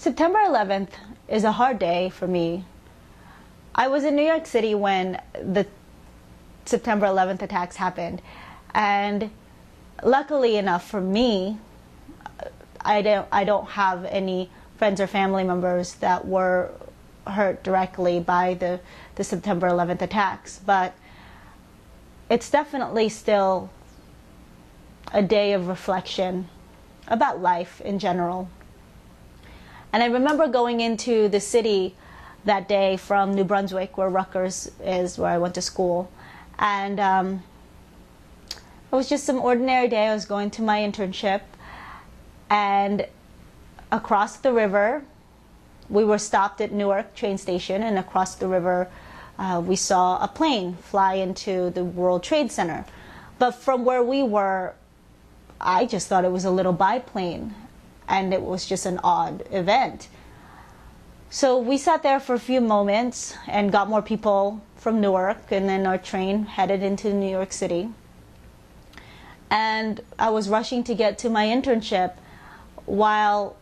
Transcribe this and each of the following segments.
September 11th is a hard day for me. I was in New York City when the September 11th attacks happened, and luckily enough for me, I don't have any friends or family members that were hurt directly by the September 11th attacks, but it's definitely still a day of reflection about life in general. And I remember going into the city that day from New Brunswick, where Rutgers is, where I went to school, and it was just some ordinary day. I was going to my internship, and across the river, we were stopped at Newark train station, and across the river we saw a plane fly into the World Trade Center. But from where we were, I just thought it was a little biplane, and it was just an odd event. So we sat there for a few moments and got more people from Newark, and then our train headed into New York City. And I was rushing to get to my internship while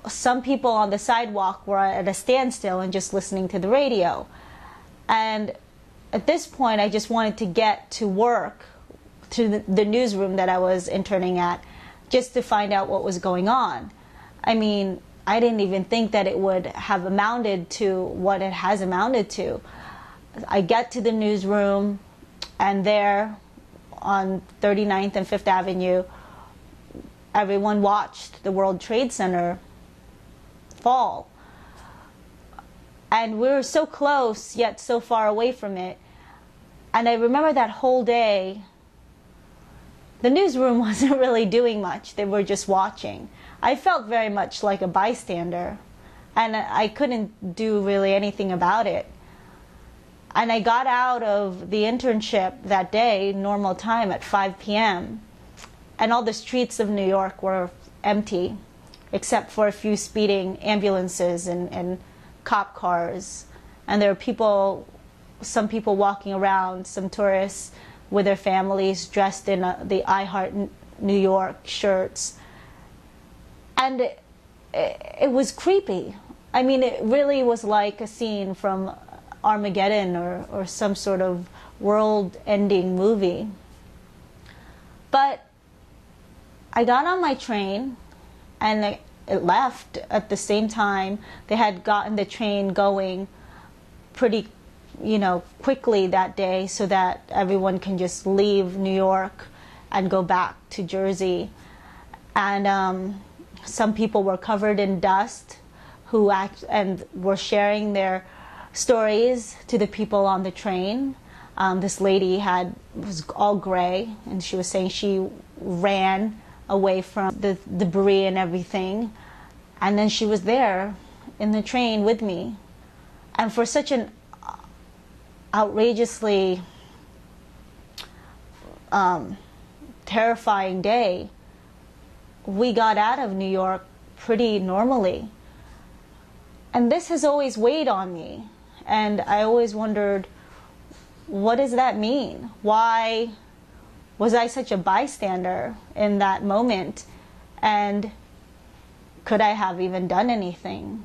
some people on the sidewalk were at a standstill and just listening to the radio. And at this point, I just wanted to get to work, to the newsroom that I was interning at, just to find out what was going on. I mean, I didn't even think that it would have amounted to what it has amounted to. I get to the newsroom, and there on 39th and 5th Avenue, everyone watched the World Trade Center fall. And we were so close, yet so far away from it. And I remember that whole day, the newsroom wasn't really doing much. They were just watching. I felt very much like a bystander, and I couldn't do really anything about it. And I got out of the internship that day, normal time, at 5 p.m., and all the streets of New York were empty, except for a few speeding ambulances and cop cars. And there were people, some people walking around, some tourists with their families dressed in the I Heart New York shirts. And it was creepy. I mean, it really was like a scene from Armageddon or some sort of world-ending movie. But I got on my train, and it left at the same time. They had gotten the train going pretty, quickly that day, so that everyone can just leave New York and go back to Jersey. And some people were covered in dust and were sharing their stories to the people on the train. This lady was all gray, and she was saying she ran away from the debris and everything, and then she was there in the train with me. And for such an outrageously terrifying day, we got out of New York pretty normally. And this has always weighed on me, and I always wondered, what does that mean? Why was I such a bystander in that moment? And could I have even done anything?